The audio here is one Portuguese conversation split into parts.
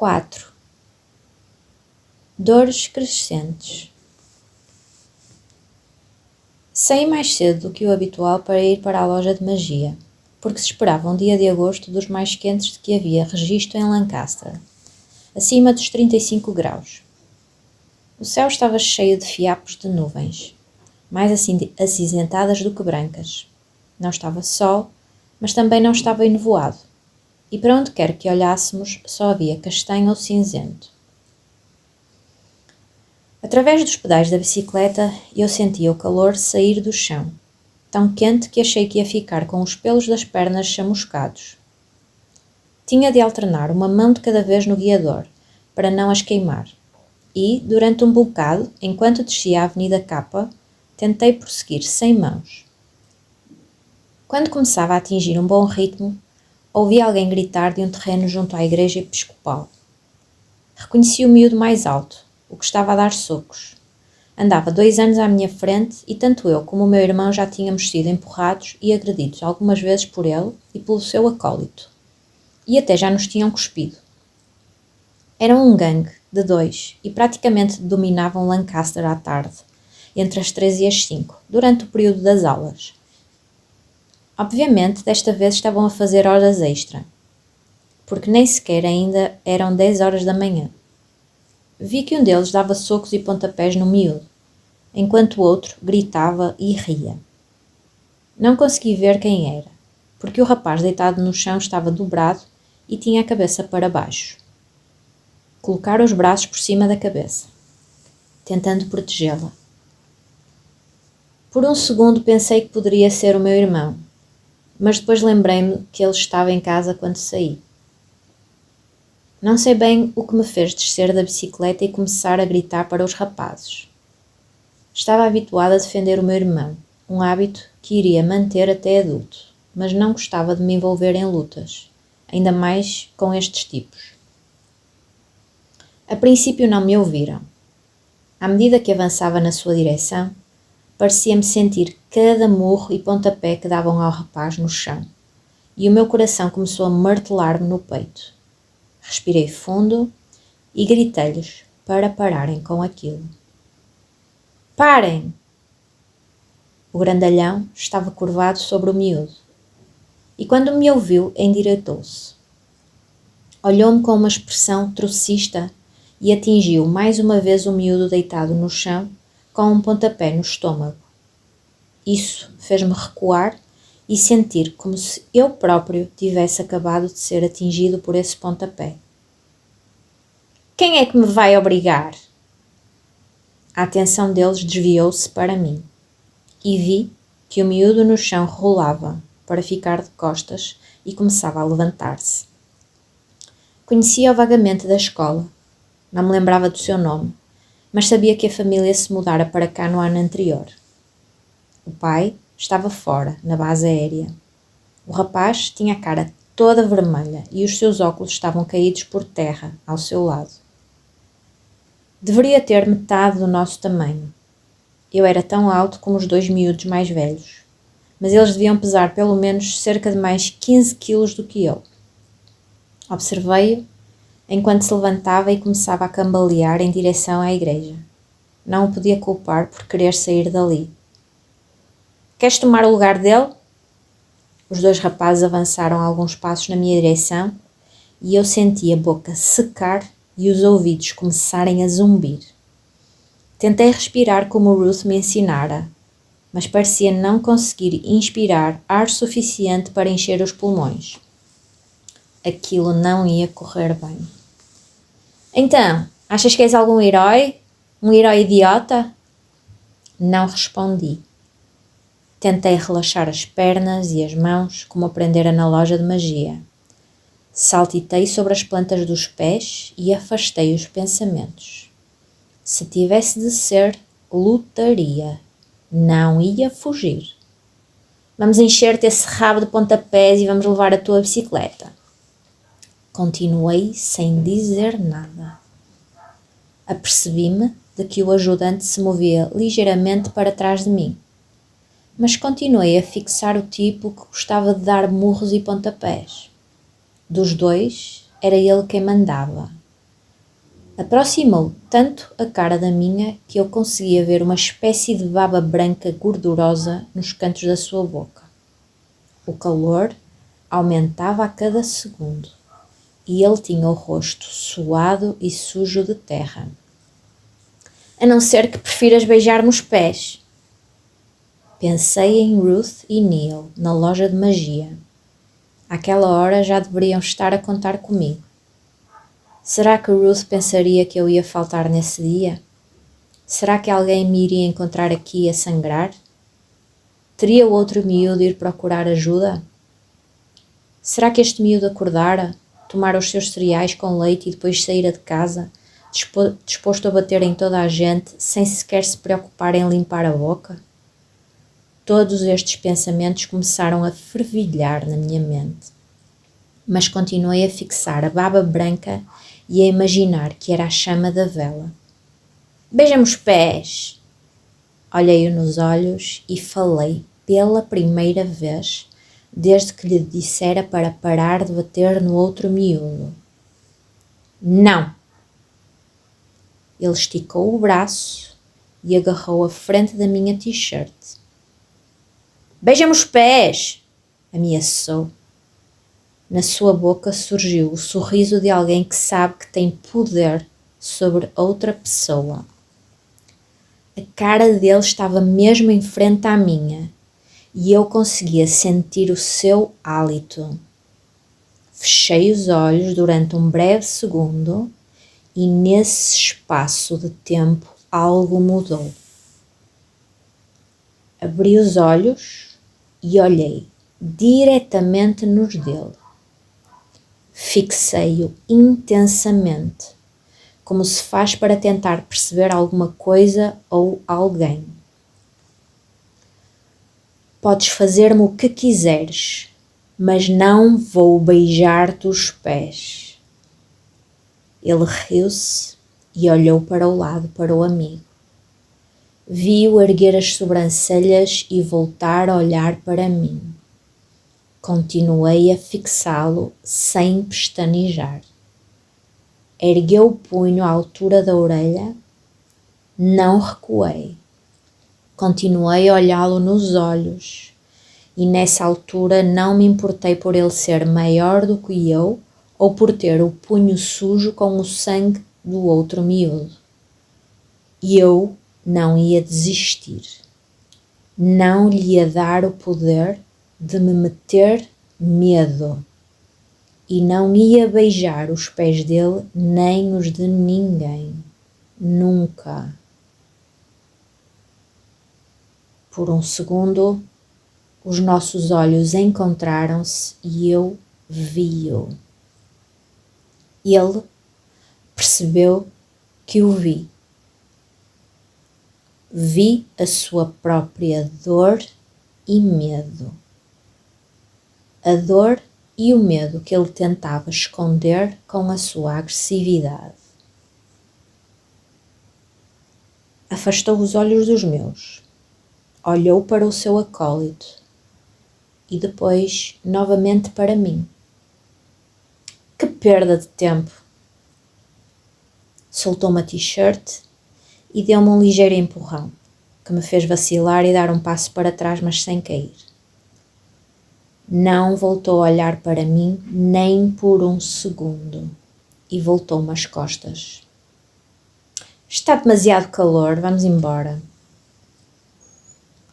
4. Dores crescentes. Saí mais cedo do que o habitual para ir para a loja de magia, porque se esperava um dia de agosto dos mais quentes de que havia registro em Lancaster, acima dos 35 graus. O céu estava cheio de fiapos de nuvens, mais acinzentadas do que brancas. Não estava sol, mas também não estava enevoado, e para onde quer que olhássemos só havia castanho ou cinzento. Através dos pedais da bicicleta eu sentia o calor sair do chão, tão quente que achei que ia ficar com os pelos das pernas chamuscados. Tinha de alternar uma mão de cada vez no guiador, para não as queimar, e, durante um bocado, enquanto descia a Avenida Capa, tentei prosseguir sem mãos. Quando começava a atingir um bom ritmo, ouvi alguém gritar de um terreno junto à igreja episcopal. Reconheci o miúdo mais alto, o que estava a dar socos. Andava 2 anos à minha frente e tanto eu como o meu irmão já tínhamos sido empurrados e agredidos algumas vezes por ele e pelo seu acólito. E até já nos tinham cuspido. Eram um gangue de 2 e praticamente dominavam Lancaster à tarde, entre as 3 e as 5, durante o período das aulas. Obviamente, desta vez estavam a fazer horas extra, porque nem sequer ainda eram 10 horas da manhã. Vi que um deles dava socos e pontapés no miúdo, enquanto o outro gritava e ria. Não consegui ver quem era, porque o rapaz deitado no chão estava dobrado e tinha a cabeça para baixo. Colocaram os braços por cima da cabeça, tentando protegê-la. Por um segundo pensei que poderia ser o meu irmão, mas depois lembrei-me que ele estava em casa quando saí. Não sei bem o que me fez descer da bicicleta e começar a gritar para os rapazes. Estava habituada a defender o meu irmão, um hábito que iria manter até adulto, mas não gostava de me envolver em lutas, ainda mais com estes tipos. A princípio não me ouviram. À medida que avançava na sua direção, parecia-me sentir cada murro e pontapé que davam ao rapaz no chão, e o meu coração começou a martelar-me no peito. Respirei fundo e gritei-lhes para pararem com aquilo. Parem! O grandalhão estava curvado sobre o miúdo, e quando me ouviu, endireitou-se. Olhou-me com uma expressão trocista e atingiu mais uma vez o miúdo deitado no chão com um pontapé no estômago. Isso fez-me recuar e sentir como se eu próprio tivesse acabado de ser atingido por esse pontapé. Quem é que me vai obrigar? A atenção deles desviou-se para mim e vi que o miúdo no chão rolava para ficar de costas e começava a levantar-se. Conhecia-o vagamente da escola, não me lembrava do seu nome, mas sabia que a família se mudara para cá no ano anterior. O pai estava fora, na base aérea. O rapaz tinha a cara toda vermelha e os seus óculos estavam caídos por terra ao seu lado. Deveria ter metade do nosso tamanho. Eu era tão alto como os 2 miúdos mais velhos, mas eles deviam pesar pelo menos cerca de mais 15 quilos do que eu. Observei-o enquanto se levantava e começava a cambalear em direção à igreja. Não o podia culpar por querer sair dali. Queres tomar o lugar dele? Os 2 rapazes avançaram alguns passos na minha direção e eu senti a boca secar e os ouvidos começarem a zumbir. Tentei respirar como Ruth me ensinara, mas parecia não conseguir inspirar ar suficiente para encher os pulmões. Aquilo não ia correr bem. Então, achas que és algum herói? Um herói idiota? Não respondi. Tentei relaxar as pernas e as mãos, como aprendera na loja de magia. Saltitei sobre as plantas dos pés e afastei os pensamentos. Se tivesse de ser, lutaria. Não ia fugir. Vamos encher-te esse rabo de pontapés e vamos levar a tua bicicleta. Continuei sem dizer nada. Apercebi-me de que o ajudante se movia ligeiramente para trás de mim, mas continuei a fixar o tipo que gostava de dar murros e pontapés. Dos 2, era ele quem mandava, Aproximou tanto a cara da minha que eu conseguia ver uma espécie de baba branca gordurosa nos cantos da sua boca. O calor aumentava a cada segundo e ele tinha o rosto suado e sujo de terra. A não ser que prefiras beijar-me os pés. Pensei em Ruth e Neil na loja de magia. Àquela hora já deveriam estar a contar comigo. Será que Ruth pensaria que eu ia faltar nesse dia? Será que alguém me iria encontrar aqui a sangrar? Teria o outro miúdo ir procurar ajuda? Será que este miúdo acordara, tomara os seus cereais com leite e depois saíra de casa, disposto a bater em toda a gente, sem sequer se preocupar em limpar a boca? Todos estes pensamentos começaram a fervilhar na minha mente, mas continuei a fixar a baba branca e a imaginar que era a chama da vela. Beija-me os pés! Olhei-o nos olhos e falei pela primeira vez desde que lhe dissera para parar de bater no outro miúdo. Não! Ele esticou o braço e agarrou a frente da minha t-shirt. Beija-me os pés! Ameaçou. Na sua boca surgiu o sorriso de alguém que sabe que tem poder sobre outra pessoa. A cara dele estava mesmo em frente à minha e eu conseguia sentir o seu hálito. Fechei os olhos durante um breve segundo e nesse espaço de tempo algo mudou. Abri os olhos e olhei diretamente nos dele. Fixei-o intensamente, como se faz para tentar perceber alguma coisa ou alguém. Podes fazer-me o que quiseres, mas não vou beijar-te os pés. Ele riu-se e olhou para o lado para o amigo. Vi-o erguer as sobrancelhas e voltar a olhar para mim. Continuei a fixá-lo sem pestanejar. Ergueu o punho à altura da orelha. Não recuei. Continuei a olhá-lo nos olhos e nessa altura não me importei por ele ser maior do que eu ou por ter o punho sujo com o sangue do outro miúdo. E eu não ia desistir. Não lhe ia dar o poder de me meter medo. E não ia beijar os pés dele nem os de ninguém. Nunca. Por um segundo, os nossos olhos encontraram-se e eu vi-o. Ele percebeu que o vi. Vi a sua própria dor e medo. A dor e o medo que ele tentava esconder com a sua agressividade. Afastou os olhos dos meus, olhou para o seu acólito e depois novamente para mim. Que perda de tempo! Soltou-me a t-shirt e deu-me um ligeiro empurrão, que me fez vacilar e dar um passo para trás, mas sem cair. Não voltou a olhar para mim nem por um segundo e voltou-me às costas. Está demasiado calor, vamos embora.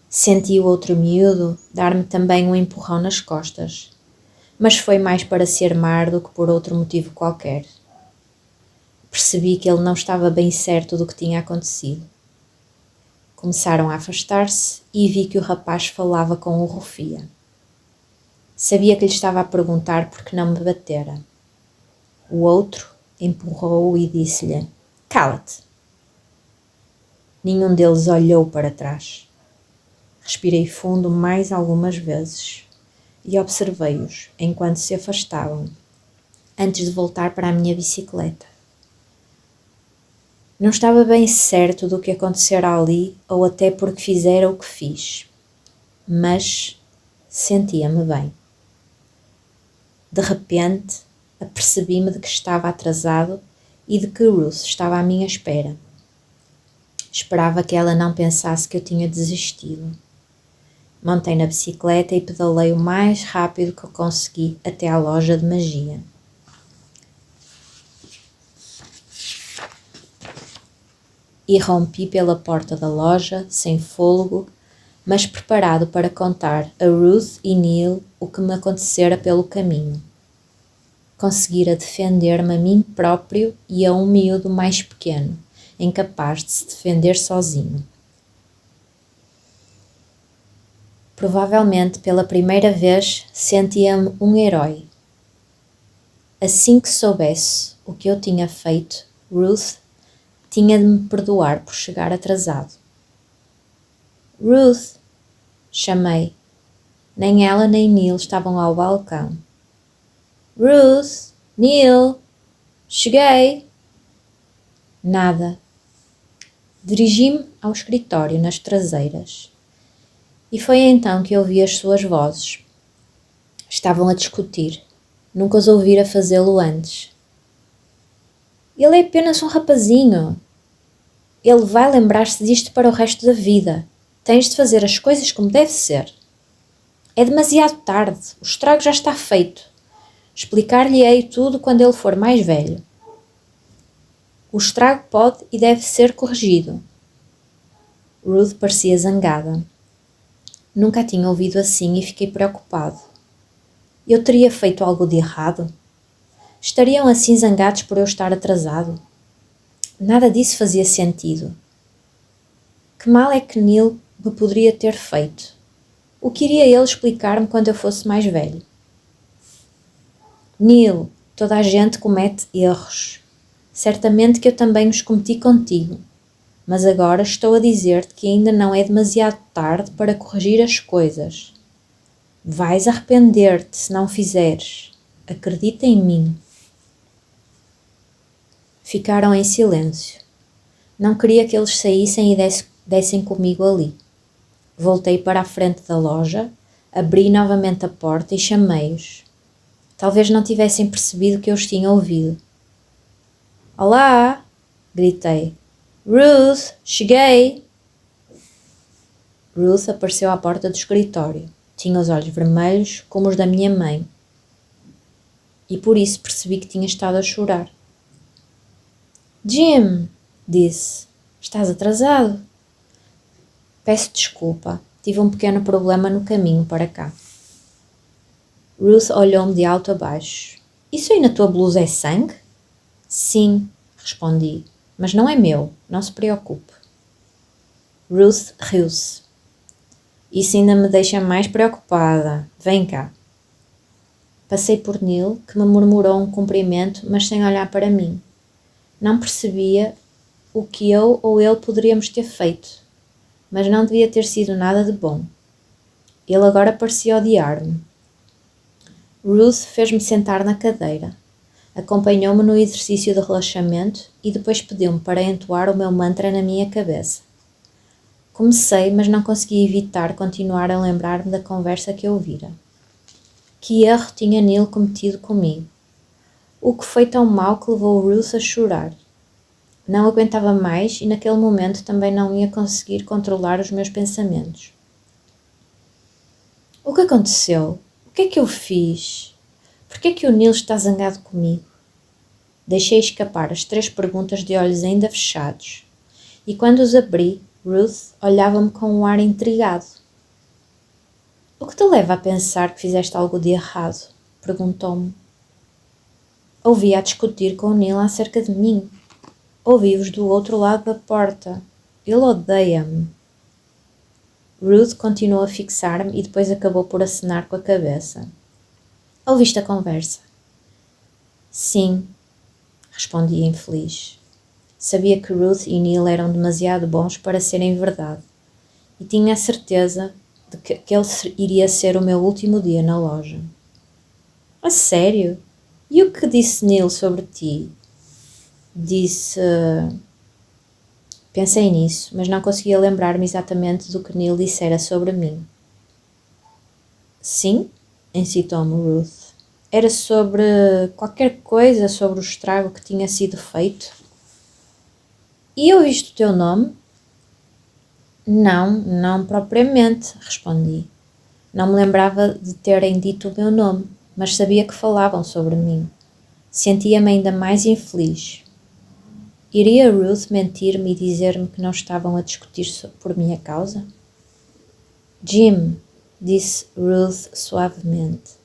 Senti o outro miúdo dar-me também um empurrão nas costas, mas foi mais para se armar do que por outro motivo qualquer. Percebi que ele não estava bem certo do que tinha acontecido. Começaram a afastar-se e vi que o rapaz falava com o Rufia. Sabia que lhe estava a perguntar por que não me batera. O outro empurrou-o e disse-lhe: Cala-te! Nenhum deles olhou para trás. Respirei fundo mais algumas vezes e observei-os enquanto se afastavam, antes de voltar para a minha bicicleta. Não estava bem certo do que acontecera ali ou até porque fizera o que fiz, mas sentia-me bem. De repente, apercebi-me de que estava atrasado e de que Ruth estava à minha espera. Esperava que ela não pensasse que eu tinha desistido. Montei na bicicleta e pedalei o mais rápido que eu consegui até à loja de magia. Irrompi pela porta da loja, sem fôlego, mas preparado para contar a Ruth e Neil o que me acontecera pelo caminho. Conseguira defender-me a mim próprio e a um miúdo mais pequeno, incapaz de se defender sozinho. Provavelmente pela primeira vez sentia-me um herói. Assim que soubesse o que eu tinha feito, Ruth tinha de me perdoar por chegar atrasado. Ruth! Chamei. Nem ela nem Neil estavam ao balcão. Ruth! Neil! Cheguei! Nada. Dirigi-me ao escritório nas traseiras. E foi então que ouvi as suas vozes. Estavam a discutir. Nunca os ouvira fazê-lo antes. Ele é apenas um rapazinho. Ele vai lembrar-se disto para o resto da vida. Tens de fazer as coisas como deve ser. É demasiado tarde. O estrago já está feito. Explicar-lhe-ei tudo quando ele for mais velho. O estrago pode e deve ser corrigido. Ruth parecia zangada. Nunca a tinha ouvido assim e fiquei preocupado. Eu teria feito algo de errado? Estariam assim zangados por eu estar atrasado? Nada disso fazia sentido. Que mal é que Neil me poderia ter feito? O que iria ele explicar-me quando eu fosse mais velho? Neil, toda a gente comete erros. Certamente que eu também os cometi contigo. Mas agora estou a dizer-te que ainda não é demasiado tarde para corrigir as coisas. Vais arrepender-te se não fizeres. Acredita em mim. Ficaram em silêncio. Não queria que eles saíssem e dessem comigo ali. Voltei para a frente da loja, abri novamente a porta e chamei-os. Talvez não tivessem percebido que eu os tinha ouvido. Olá! Gritei. Ruth, cheguei! Ruth apareceu à porta do escritório. Tinha os olhos vermelhos como os da minha mãe. E por isso percebi que tinha estado a chorar. Jim, disse, estás atrasado? Peço desculpa, tive um pequeno problema no caminho para cá. Ruth olhou-me de alto a baixo. Isso aí na tua blusa é sangue? Sim, respondi, mas não é meu, não se preocupe. Ruth riu-se. Isso ainda me deixa mais preocupada. Vem cá. Passei por Neil, que me murmurou um cumprimento, mas sem olhar para mim. Não percebia o que eu ou ele poderíamos ter feito, mas não devia ter sido nada de bom. Ele agora parecia odiar-me. Ruth fez-me sentar na cadeira. Acompanhou-me no exercício de relaxamento e depois pediu-me para entoar o meu mantra na minha cabeça. Comecei, mas não consegui evitar continuar a lembrar-me da conversa que ouvira. Que erro tinha Neil cometido comigo? O que foi tão mau que levou Ruth a chorar? Não aguentava mais e naquele momento também não ia conseguir controlar os meus pensamentos. O que aconteceu? O que é que eu fiz? Por que é que o Neil está zangado comigo? Deixei escapar as 3 perguntas de olhos ainda fechados. E quando os abri, Ruth olhava-me com um ar intrigado. O que te leva a pensar que fizeste algo de errado? Perguntou-me. Ouvi-a discutir com o Neil acerca de mim. Ouvi-os do outro lado da porta. Ele odeia-me. Ruth continuou a fixar-me e depois acabou por acenar com a cabeça. Ouviste a conversa? Sim, respondi infeliz. Sabia que Ruth e Neil eram demasiado bons para serem verdade e tinha a certeza de que aquele iria ser o meu último dia na loja. A sério? E o que disse Neil sobre ti? Disse... Pensei nisso, mas não conseguia lembrar-me exatamente do que Neil dissera sobre mim. Sim? Incitou-me Ruth. Era sobre qualquer coisa, sobre o estrago que tinha sido feito. E eu visto o teu nome? Não, não propriamente, respondi. Não me lembrava de terem dito o meu nome, mas sabia que falavam sobre mim. Sentia-me ainda mais infeliz. Iria Ruth mentir-me e dizer-me que não estavam a discutir por minha causa? Jim, disse Ruth suavemente,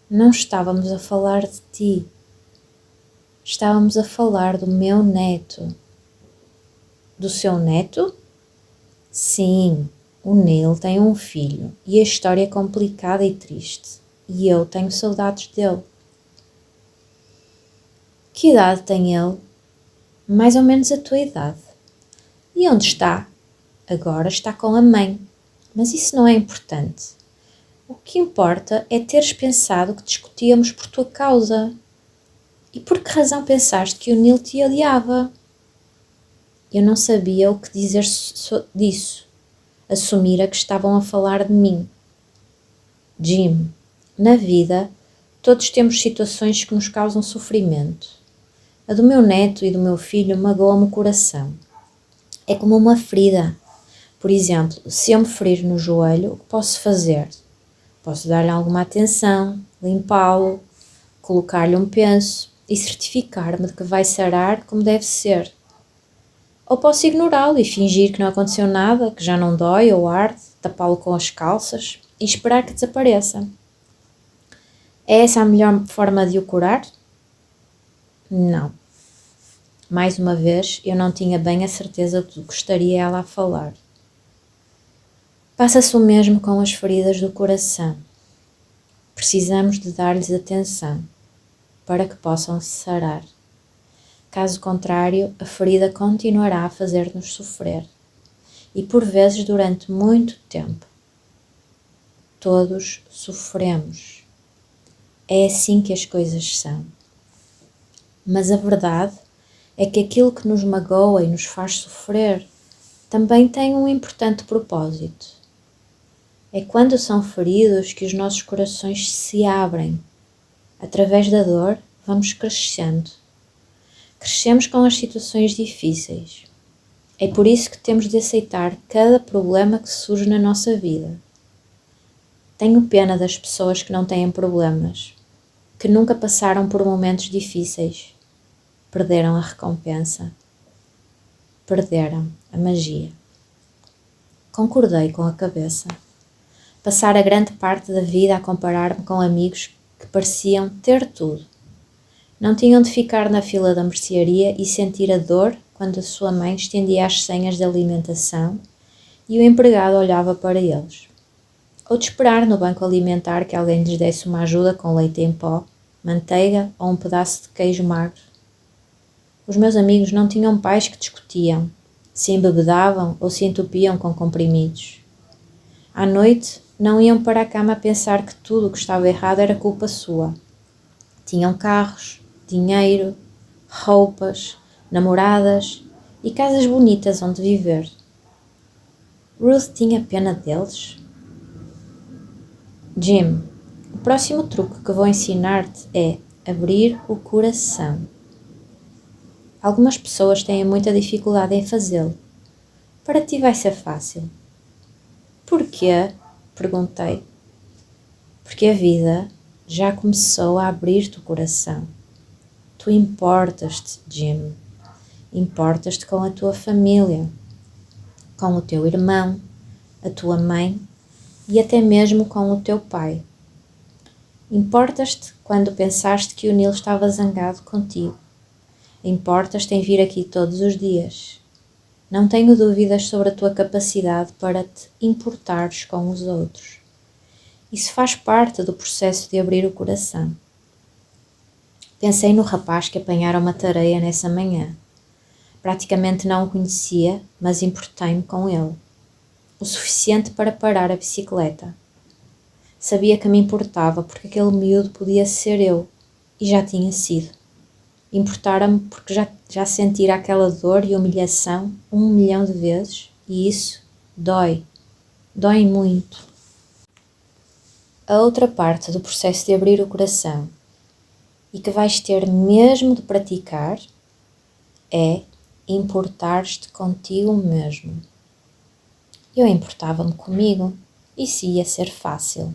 não estávamos a falar de ti. Estávamos a falar do meu neto. Do seu neto? Sim, o Neil tem um filho e a história é complicada e triste. E eu tenho saudades dele. Que idade tem ele? Mais ou menos a tua idade. E onde está? Agora está com a mãe. Mas isso não é importante. O que importa é teres pensado que discutíamos por tua causa. E por que razão pensaste que o Neil te odiava? Eu não sabia o que dizer disso. Assumira que estavam a falar de mim. Jim, na vida, todos temos situações que nos causam sofrimento. A do meu neto e do meu filho magoa-me o coração. É como uma ferida. Por exemplo, se eu me ferir no joelho, o que posso fazer? Posso dar-lhe alguma atenção, limpá-lo, colocar-lhe um penso e certificar-me de que vai sarar como deve ser. Ou posso ignorá-lo e fingir que não aconteceu nada, que já não dói ou arde, tapá-lo com as calças e esperar que desapareça. É essa a melhor forma de o curar? Não. Mais uma vez, eu não tinha bem a certeza do que estaria ela a falar. Passa-se o mesmo com as feridas do coração. Precisamos de dar-lhes atenção para que possam sarar. Caso contrário, a ferida continuará a fazer-nos sofrer. E por vezes durante muito tempo. Todos sofremos. É assim que as coisas são. Mas a verdade é que aquilo que nos magoa e nos faz sofrer também tem um importante propósito. É quando são feridos que os nossos corações se abrem. Através da dor, vamos crescendo. Crescemos com as situações difíceis. É por isso que temos de aceitar cada problema que surge na nossa vida. Tenho pena das pessoas que não têm problemas, que nunca passaram por momentos difíceis. Perderam a recompensa. Perderam a magia. Concordei com a cabeça. Passar a grande parte da vida a comparar-me com amigos que pareciam ter tudo. Não tinham de ficar na fila da mercearia e sentir a dor quando a sua mãe estendia as senhas de alimentação e o empregado olhava para eles. Ou de esperar no banco alimentar que alguém lhes desse uma ajuda com leite em pó, manteiga ou um pedaço de queijo magro. Os meus amigos não tinham pais que discutiam, se embebedavam ou se entupiam com comprimidos. À noite, não iam para a cama a pensar que tudo o que estava errado era culpa sua. Tinham carros, dinheiro, roupas, namoradas e casas bonitas onde viver. Ruth tinha pena deles? Jim, o próximo truque que vou ensinar-te é abrir o coração. Algumas pessoas têm muita dificuldade em fazê-lo. Para ti vai ser fácil. Porquê? Perguntei. Porque a vida já começou a abrir-te o coração. Tu importas-te, Jim. Importas-te com a tua família, com o teu irmão, a tua mãe e até mesmo com o teu pai. Importas-te quando pensaste que o Neil estava zangado contigo. Importas-te em vir aqui todos os dias. Não tenho dúvidas sobre a tua capacidade para te importares com os outros. Isso faz parte do processo de abrir o coração. Pensei no rapaz que apanhara uma tareia nessa manhã. Praticamente não o conhecia, mas importei-me com ele. O suficiente para parar a bicicleta. Sabia que me importava porque aquele miúdo podia ser eu, e já tinha sido. Importara-me porque já sentira aquela dor e humilhação 1.000.000 de vezes, e isso dói. Dói muito. A outra parte do processo de abrir o coração e que vais ter mesmo de praticar é importar-te contigo mesmo. Eu importava-me comigo, isso ia ser fácil.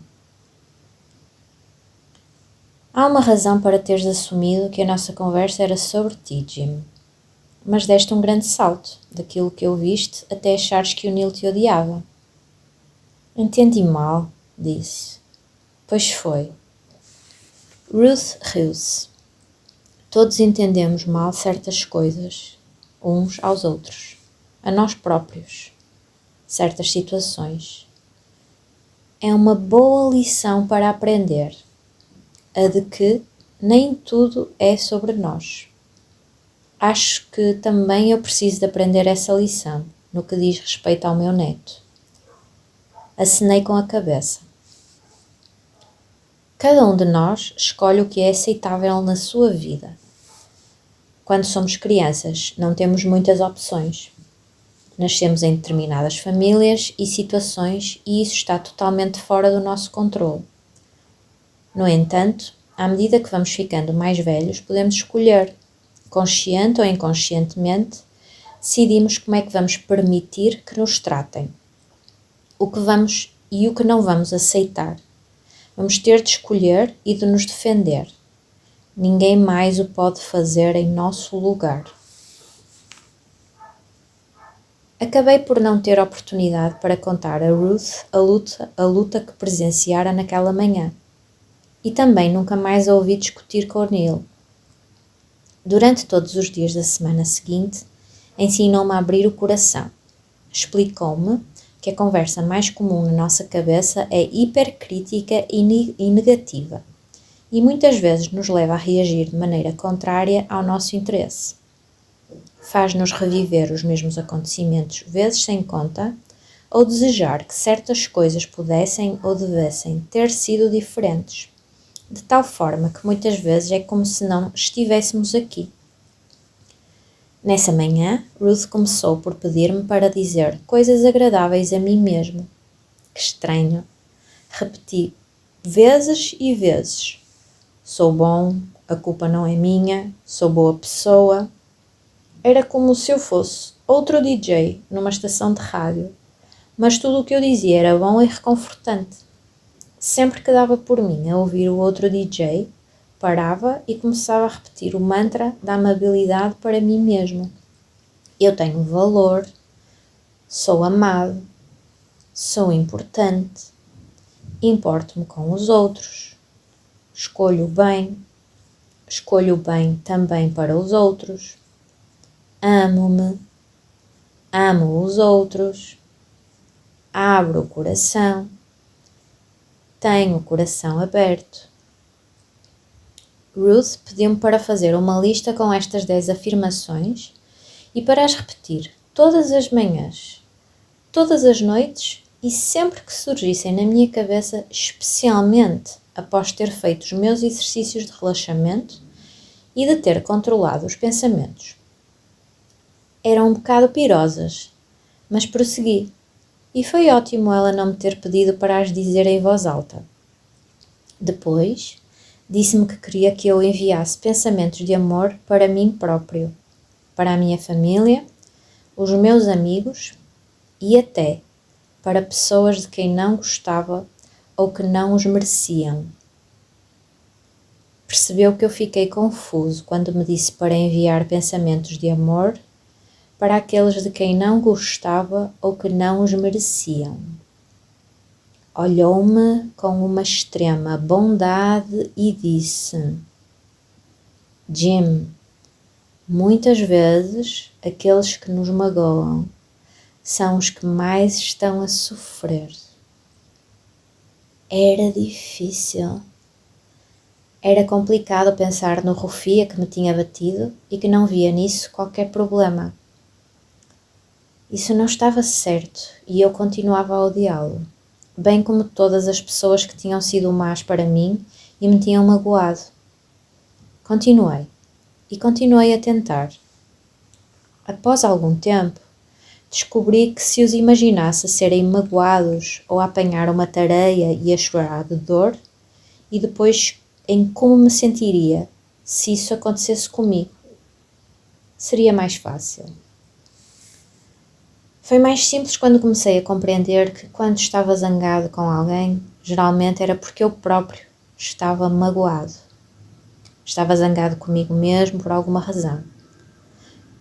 Há uma razão para teres assumido que a nossa conversa era sobre ti, Jim. Mas deste um grande salto, daquilo que eu viste até achares que o Neil te odiava. Entendi mal, disse. Pois foi. Ruth riu-se. Todos entendemos mal certas coisas, uns aos outros, a nós próprios, certas situações. É uma boa lição para aprender, a de que nem tudo é sobre nós. Acho que também eu preciso de aprender essa lição, no que diz respeito ao meu neto. Acenei com a cabeça. Cada um de nós escolhe o que é aceitável na sua vida. Quando somos crianças, não temos muitas opções. Nascemos em determinadas famílias e situações e isso está totalmente fora do nosso controle. No entanto, à medida que vamos ficando mais velhos, podemos escolher, consciente ou inconscientemente, decidimos como é que vamos permitir que nos tratem, o que vamos e o que não vamos aceitar. Vamos ter de escolher e de nos defender. Ninguém mais o pode fazer em nosso lugar. Acabei por não ter oportunidade para contar a Ruth a luta que presenciara naquela manhã. E também nunca mais a ouvi discutir com o Neil. Durante todos os dias da semana seguinte, ensinou-me a abrir o coração. Explicou-me que a conversa mais comum na nossa cabeça é hipercrítica e negativa, e muitas vezes nos leva a reagir de maneira contrária ao nosso interesse. Faz-nos reviver os mesmos acontecimentos vezes sem conta, ou desejar que certas coisas pudessem ou devessem ter sido diferentes, de tal forma que muitas vezes é como se não estivéssemos aqui. Nessa manhã, Ruth começou por pedir-me para dizer coisas agradáveis a mim mesmo. Que estranho. Repeti vezes e vezes. Sou bom, a culpa não é minha, sou boa pessoa. Era como se eu fosse outro DJ numa estação de rádio, mas tudo o que eu dizia era bom e reconfortante. Sempre que dava por mim a ouvir o outro DJ, parava e começava a repetir o mantra da amabilidade para mim mesmo. Eu tenho valor, sou amado, sou importante, importo-me com os outros, escolho o bem também para os outros, amo-me, amo os outros, abro o coração, tenho o coração aberto. Ruth pediu-me para fazer uma lista com estas 10 afirmações e para as repetir todas as manhãs, todas as noites e sempre que surgissem na minha cabeça, especialmente após ter feito os meus exercícios de relaxamento e de ter controlado os pensamentos. Eram um bocado pirosas, mas prossegui, e foi ótimo ela não me ter pedido para as dizer em voz alta. Depois, disse-me que queria que eu enviasse pensamentos de amor para mim próprio, para a minha família, os meus amigos e até para pessoas de quem não gostava ou que não os mereciam. Percebeu que eu fiquei confuso quando me disse para enviar pensamentos de amor para aqueles de quem não gostava ou que não os mereciam. Olhou-me com uma extrema bondade e disse: Jim, muitas vezes aqueles que nos magoam são os que mais estão a sofrer. Era difícil. Era complicado pensar no rufia que me tinha batido e que não via nisso qualquer problema. Isso não estava certo e eu continuava a odiá-lo, bem como todas as pessoas que tinham sido más para mim e me tinham magoado. Continuei a tentar. Após algum tempo, Descobri que se os imaginasse a serem magoados ou a apanhar uma tareia e a chorar de dor, e depois em como me sentiria se isso acontecesse comigo, seria mais fácil. Foi mais simples quando comecei a compreender que quando estava zangado com alguém, geralmente era porque eu próprio estava magoado. Estava zangado comigo mesmo por alguma razão.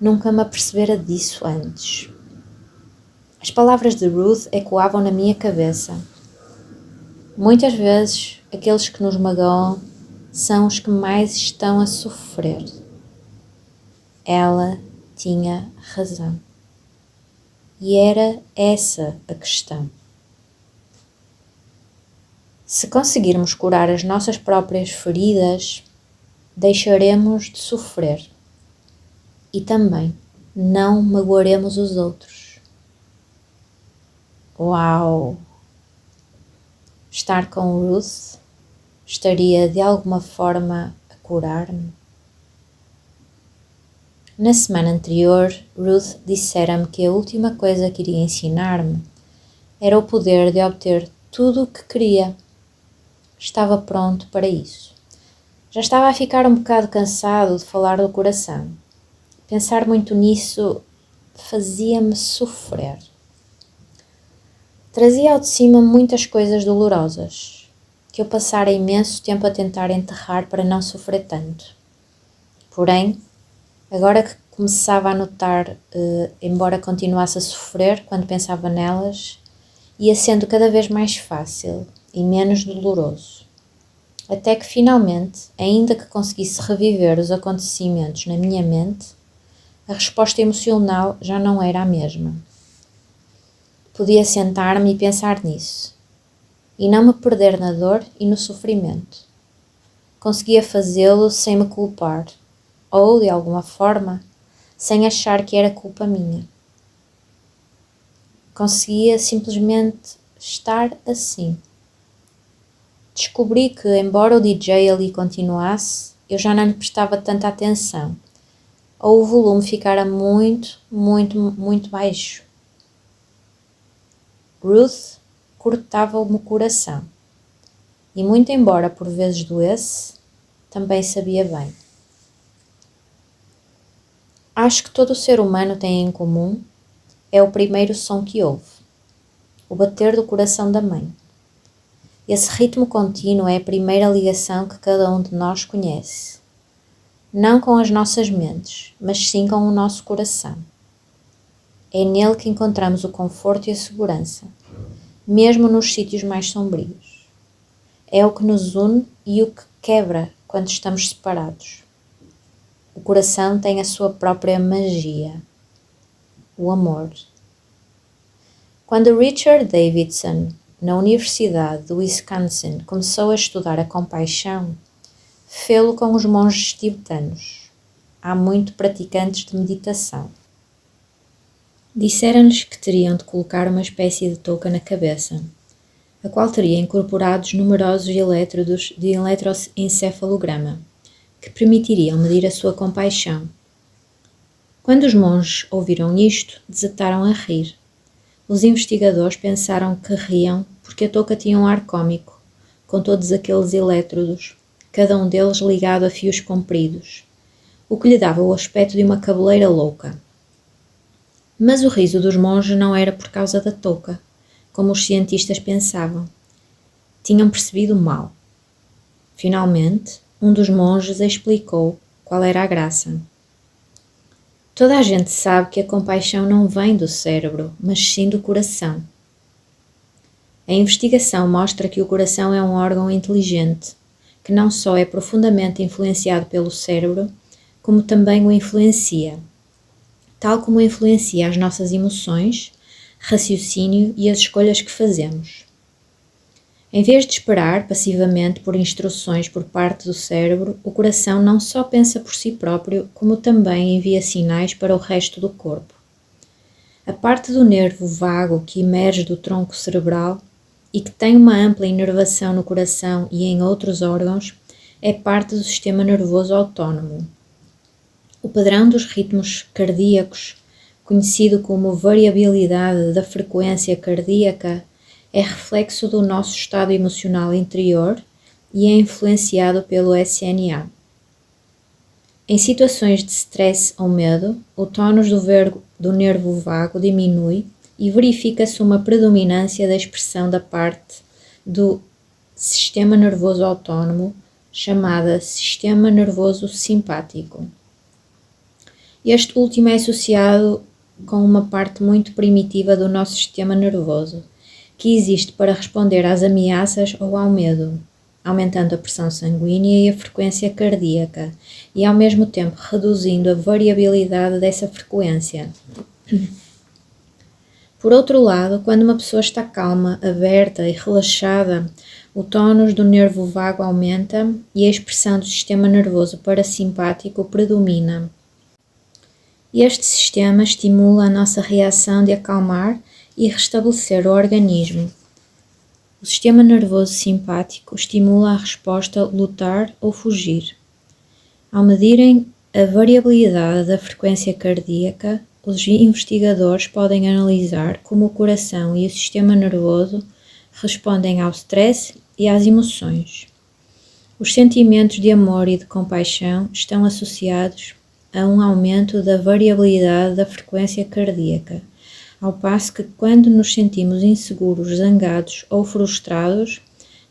Nunca me apercebera disso antes. As palavras de Ruth ecoavam na minha cabeça. Muitas vezes, aqueles que nos magoam são os que mais estão a sofrer. Ela tinha razão. E era essa a questão. Se conseguirmos curar as nossas próprias feridas, deixaremos de sofrer e também não magoaremos os outros. Uau! Estar com Ruth estaria de alguma forma a curar-me? Na semana anterior, Ruth dissera-me que a última coisa que iria ensinar-me era o poder de obter tudo o que queria. Estava pronto para isso. Já estava a ficar um bocado cansado de falar do coração. Pensar muito nisso fazia-me sofrer. Trazia ao de cima muitas coisas dolorosas, que eu passara imenso tempo a tentar enterrar para não sofrer tanto. Porém, agora que começava a notar, embora continuasse a sofrer quando pensava nelas, ia sendo cada vez mais fácil e menos doloroso. Até que finalmente, ainda que conseguisse reviver os acontecimentos na minha mente, a resposta emocional já não era a mesma. Podia sentar-me e pensar nisso, e não me perder na dor e no sofrimento. Conseguia fazê-lo sem me culpar, ou, de alguma forma, sem achar que era culpa minha. Conseguia simplesmente estar assim. Descobri que, embora o DJ ali continuasse, eu já não lhe prestava tanta atenção, ou o volume ficara muito, muito, muito baixo. Ruth cortava-me o coração, e muito embora por vezes doesse, também sabia bem. Acho que todo o ser humano tem em comum é o primeiro som que ouve, o bater do coração da mãe. Esse ritmo contínuo é a primeira ligação que cada um de nós conhece, não com as nossas mentes, mas sim com o nosso coração. É nele que encontramos o conforto e a segurança, mesmo nos sítios mais sombrios. É o que nos une e o que quebra quando estamos separados. O coração tem a sua própria magia, o amor. Quando Richard Davidson, na Universidade do Wisconsin, começou a estudar a compaixão, fê-lo com os monges tibetanos. Há muito praticantes de meditação. Disseram-lhes que teriam de colocar uma espécie de touca na cabeça, a qual teria incorporados numerosos elétrodos de eletroencefalograma, que permitiriam medir a sua compaixão. Quando os monges ouviram isto, desataram a rir. Os investigadores pensaram que riam porque a touca tinha um ar cômico, com todos aqueles elétrodos, cada um deles ligado a fios compridos, o que lhe dava o aspecto de uma cabeleira louca. Mas o riso dos monges não era por causa da touca, como os cientistas pensavam. Tinham percebido mal. Finalmente, um dos monges explicou qual era a graça. Toda a gente sabe que a compaixão não vem do cérebro, mas sim do coração. A investigação mostra que o coração é um órgão inteligente, que não só é profundamente influenciado pelo cérebro, como também o influencia, tal como influencia as nossas emoções, raciocínio e as escolhas que fazemos. Em vez de esperar passivamente por instruções por parte do cérebro, o coração não só pensa por si próprio, como também envia sinais para o resto do corpo. A parte do nervo vago que emerge do tronco cerebral e que tem uma ampla inervação no coração e em outros órgãos é parte do sistema nervoso autónomo. O padrão dos ritmos cardíacos conhecido como variabilidade da frequência cardíaca, é reflexo do nosso estado emocional interior e é influenciado pelo SNA. Em situações de stress ou medo, o tónus do nervo vago diminui e verifica-se uma predominância da expressão da parte do sistema nervoso autónomo, chamada sistema nervoso simpático. Este último é associado com uma parte muito primitiva do nosso sistema nervoso, que existe para responder às ameaças ou ao medo, aumentando a pressão sanguínea e a frequência cardíaca, e ao mesmo tempo reduzindo a variabilidade dessa frequência. Por outro lado, quando uma pessoa está calma, aberta e relaxada, o tónus do nervo vago aumenta e a expressão do sistema nervoso parasimpático predomina. Este sistema estimula a nossa reação de acalmar e restabelecer o organismo. O sistema nervoso simpático estimula a resposta lutar ou fugir. Ao medirem a variabilidade da frequência cardíaca, os investigadores podem analisar como o coração e o sistema nervoso respondem ao stress e às emoções. Os sentimentos de amor e de compaixão estão associados a um aumento da variabilidade da frequência cardíaca, ao passo que quando nos sentimos inseguros, zangados ou frustrados,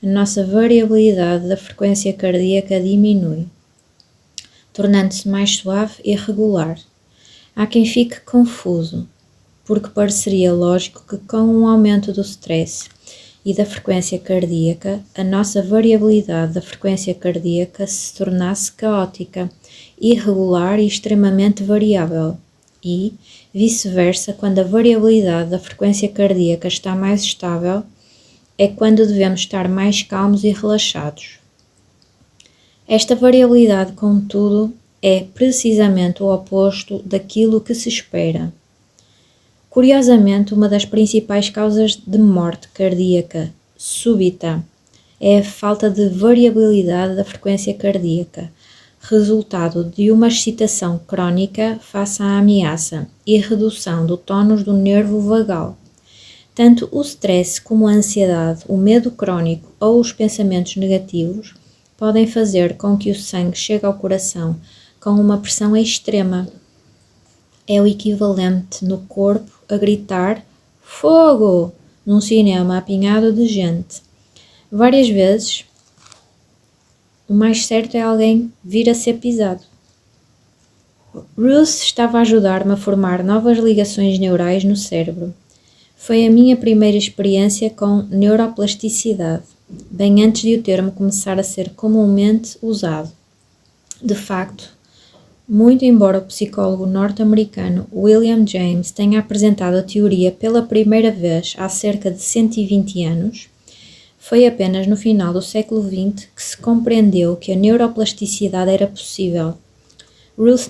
a nossa variabilidade da frequência cardíaca diminui, tornando-se mais suave e regular. Há quem fique confuso, porque pareceria lógico que com um aumento do stress e da frequência cardíaca, a nossa variabilidade da frequência cardíaca se tornasse caótica, irregular e extremamente variável. E, vice-versa, quando a variabilidade da frequência cardíaca está mais estável, é quando devemos estar mais calmos e relaxados. Esta variabilidade, contudo, é precisamente o oposto daquilo que se espera. Curiosamente, uma das principais causas de morte cardíaca súbita é a falta de variabilidade da frequência cardíaca, resultado de uma excitação crónica face à ameaça e redução do tónus do nervo vagal. Tanto o stress como a ansiedade, o medo crónico ou os pensamentos negativos podem fazer com que o sangue chegue ao coração com uma pressão extrema. É o equivalente no corpo a gritar "fogo" num cinema apinhado de gente. Várias vezes, o mais certo é alguém vir a ser pisado. Ruth estava a ajudar-me a formar novas ligações neurais no cérebro. Foi a minha primeira experiência com neuroplasticidade, bem antes de o termo começar a ser comumente usado. De facto, muito embora o psicólogo norte-americano William James tenha apresentado a teoria pela primeira vez há cerca de 120 anos, foi apenas no final do século XX que se compreendeu que a neuroplasticidade era possível. Ruth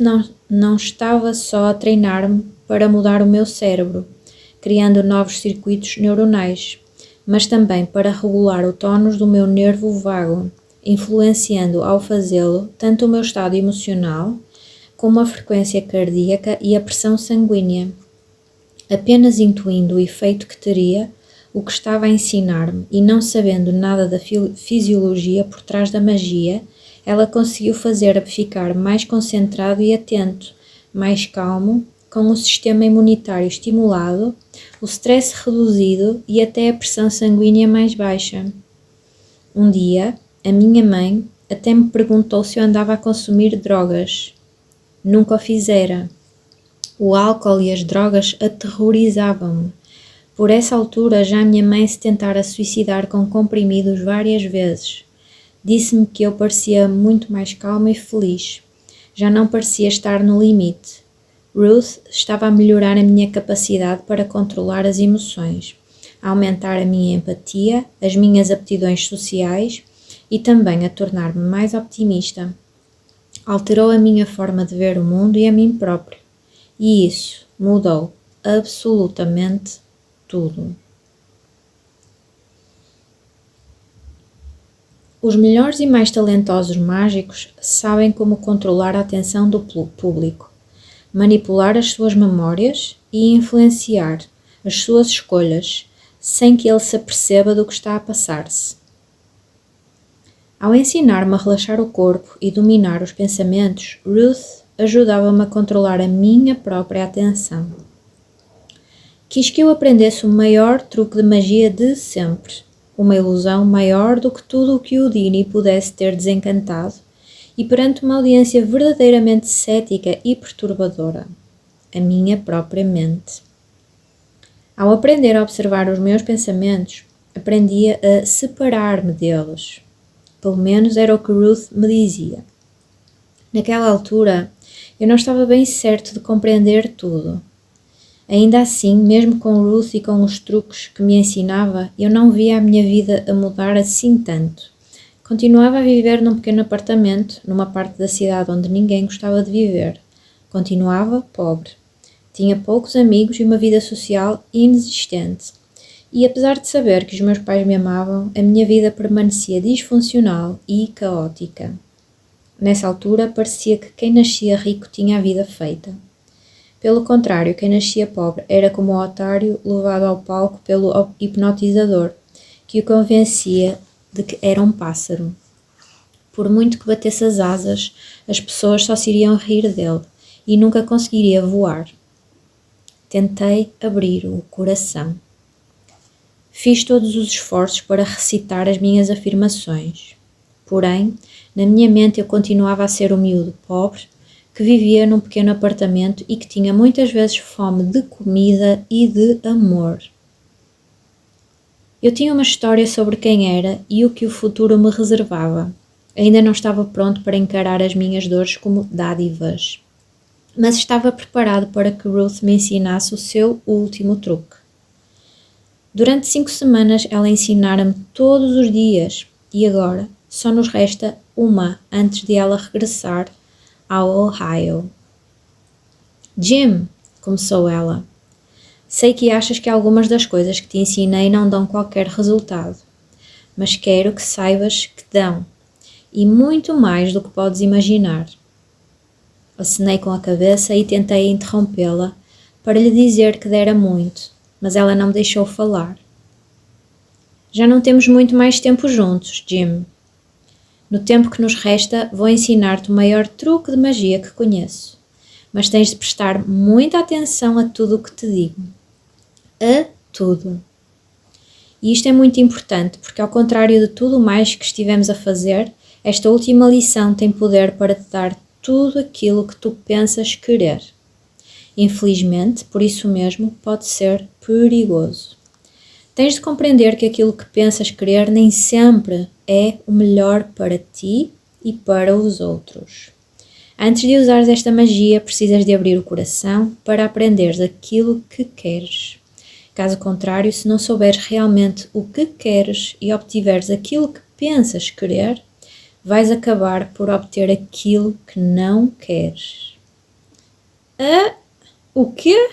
não estava só a treinar-me para mudar o meu cérebro, criando novos circuitos neuronais, mas também para regular o tónus do meu nervo vago, influenciando ao fazê-lo tanto o meu estado emocional como a frequência cardíaca e a pressão sanguínea. Apenas intuindo o efeito que teria o que estava a ensinar-me e não sabendo nada da fisiologia por trás da magia, ela conseguiu fazer-me ficar mais concentrado e atento, mais calmo, com o sistema imunitário estimulado, o stress reduzido e até a pressão sanguínea mais baixa. Um dia, a minha mãe até me perguntou se eu andava a consumir drogas. Nunca o fizera. O álcool e as drogas aterrorizavam-me. Por essa altura já a minha mãe se tentara suicidar com comprimidos várias vezes. Disse-me que eu parecia muito mais calma e feliz. Já não parecia estar no limite. Ruth estava a melhorar a minha capacidade para controlar as emoções, a aumentar a minha empatia, as minhas aptidões sociais e também a tornar-me mais optimista. Alterou a minha forma de ver o mundo e a mim próprio. E isso mudou absolutamente tudo. Os melhores e mais talentosos mágicos sabem como controlar a atenção do público, manipular as suas memórias e influenciar as suas escolhas sem que ele se aperceba do que está a passar-se. Ao ensinar-me a relaxar o corpo e dominar os pensamentos, Ruth ajudava-me a controlar a minha própria atenção. Quis que eu aprendesse o maior truque de magia de sempre, uma ilusão maior do que tudo o que Houdini pudesse ter desencantado, e perante uma audiência verdadeiramente cética e perturbadora, a minha própria mente. Ao aprender a observar os meus pensamentos, aprendia a separar-me deles. Pelo menos era o que Ruth me dizia. Naquela altura, eu não estava bem certo de compreender tudo. Ainda assim, mesmo com Ruth e com os truques que me ensinava, eu não via a minha vida a mudar assim tanto. Continuava a viver num pequeno apartamento, numa parte da cidade onde ninguém gostava de viver. Continuava pobre. Tinha poucos amigos e uma vida social inexistente. E apesar de saber que os meus pais me amavam, a minha vida permanecia disfuncional e caótica. Nessa altura, parecia que quem nascia rico tinha a vida feita. Pelo contrário, quem nascia pobre era como o otário levado ao palco pelo hipnotizador, que o convencia de que era um pássaro. Por muito que batesse as asas, as pessoas só se iriam rir dele e nunca conseguiria voar. Tentei abrir o coração. Fiz todos os esforços para recitar as minhas afirmações. Porém, na minha mente eu continuava a ser o miúdo pobre, que vivia num pequeno apartamento e que tinha muitas vezes fome de comida e de amor. Eu tinha uma história sobre quem era e o que o futuro me reservava. Ainda não estava pronto para encarar as minhas dores como dádivas, mas estava preparado para que Ruth me ensinasse o seu último truque. Durante 5 semanas ela ensinara-me todos os dias e agora só nos resta uma antes de ela regressar ao Ohio. Jim, começou ela, sei que achas que algumas das coisas que te ensinei não dão qualquer resultado, mas quero que saibas que dão, e muito mais do que podes imaginar. Acenei com a cabeça e tentei interrompê-la para lhe dizer que dera muito, mas ela não me deixou falar. Já não temos muito mais tempo juntos, Jim. No tempo que nos resta, vou ensinar-te o maior truque de magia que conheço, mas tens de prestar muita atenção a tudo o que te digo. A tudo. E isto é muito importante, porque ao contrário de tudo mais que estivemos a fazer, esta última lição tem poder para te dar tudo aquilo que tu pensas querer. Infelizmente, por isso mesmo, pode ser perigoso. Tens de compreender que aquilo que pensas querer nem sempre é o melhor para ti e para os outros. Antes de usares esta magia, precisas de abrir o coração para aprenderes aquilo que queres. Caso contrário, se não souberes realmente o que queres e obtiveres aquilo que pensas querer, vais acabar por obter aquilo que não queres. O quê?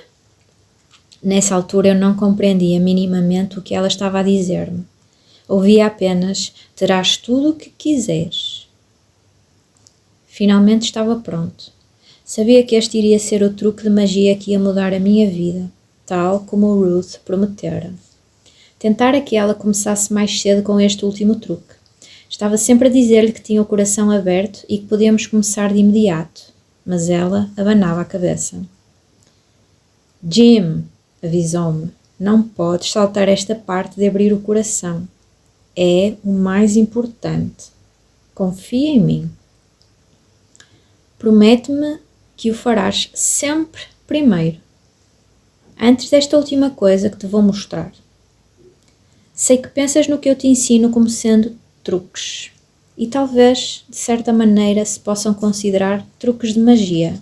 Nessa altura eu não compreendia minimamente o que ela estava a dizer-me. Ouvia apenas: terás tudo o que quiseres. Finalmente estava pronto. Sabia que este iria ser o truque de magia que ia mudar a minha vida, tal como o Ruth prometera. Tentara que ela começasse mais cedo com este último truque. Estava sempre a dizer-lhe que tinha o coração aberto e que podíamos começar de imediato, mas ela abanava a cabeça. Jim, avisou-me, não podes saltar esta parte de abrir o coração. É o mais importante. Confia em mim. Promete-me que o farás sempre primeiro, antes desta última coisa que te vou mostrar. Sei que pensas no que eu te ensino como sendo truques, e talvez, de certa maneira, se possam considerar truques de magia.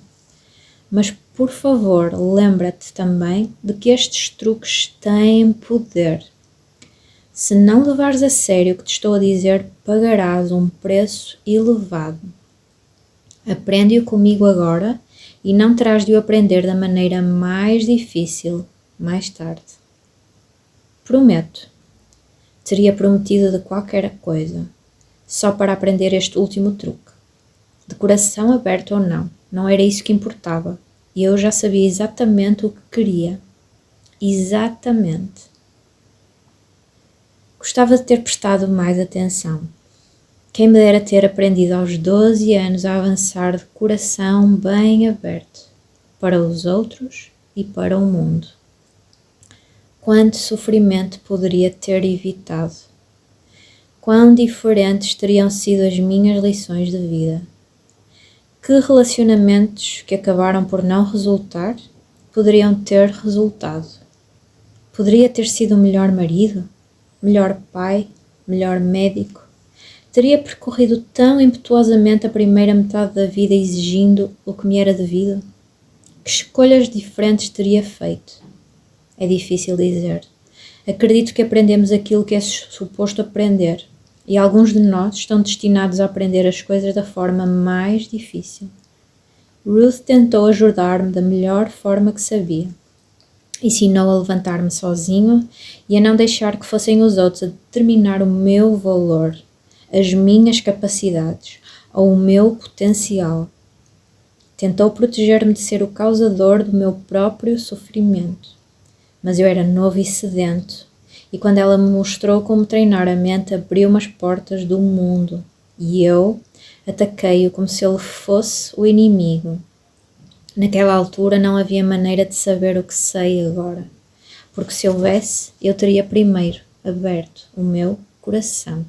Mas, por favor, lembra-te também de que estes truques têm poder. Se não levares a sério o que te estou a dizer, pagarás um preço elevado. Aprende-o comigo agora e não terás de o aprender da maneira mais difícil mais tarde. Prometo. Teria prometido de qualquer coisa, só para aprender este último truque. De coração aberto ou não, não era isso que importava. e eu já sabia exatamente o que queria. Exatamente. Gostava de ter prestado mais atenção. Quem me dera ter aprendido aos 12 anos a avançar de coração bem aberto para os outros e para o mundo. Quanto sofrimento poderia ter evitado? Quão diferentes teriam sido as minhas lições de vida? Que relacionamentos que acabaram por não resultar poderiam ter resultado? Poderia ter sido o melhor marido, melhor pai, melhor médico? Teria percorrido tão impetuosamente a primeira metade da vida exigindo o que me era devido? Que escolhas diferentes teria feito? É difícil dizer. Acredito que aprendemos aquilo que é suposto aprender, e alguns de nós estão destinados a aprender as coisas da forma mais difícil. Ruth tentou ajudar-me da melhor forma que sabia. Ensinou a levantar-me sozinho e a não deixar que fossem os outros a determinar o meu valor, as minhas capacidades ou o meu potencial. Tentou proteger-me de ser o causador do meu próprio sofrimento. Mas eu era novo e sedento, e quando ela me mostrou como treinar a mente, abriu-me as portas do mundo, e eu ataquei-o como se ele fosse o inimigo. Naquela altura não havia maneira de saber o que sei agora, porque se houvesse, eu teria primeiro aberto o meu coração.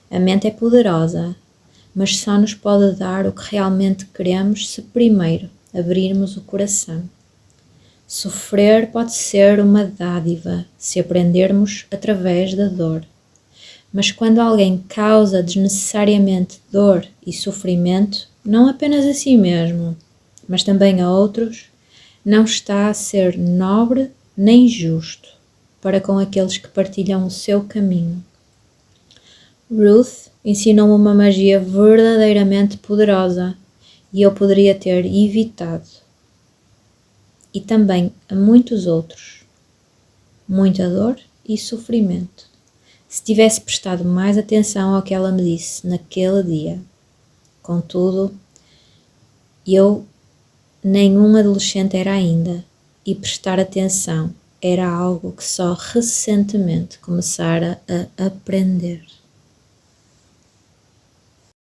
A mente é poderosa, mas só nos pode dar o que realmente queremos se primeiro abrirmos o coração. Sofrer pode ser uma dádiva se aprendermos através da dor. Mas quando alguém causa desnecessariamente dor e sofrimento, não apenas a si mesmo, mas também a outros, não está a ser nobre nem justo para com aqueles que partilham o seu caminho. Ruth ensinou-me uma magia verdadeiramente poderosa e eu poderia ter evitado. E também a muitos outros. Muita dor e sofrimento. Se tivesse prestado mais atenção ao que ela me disse naquele dia. Contudo, eu nenhum adolescente era ainda, e prestar atenção era algo que só recentemente começara a aprender.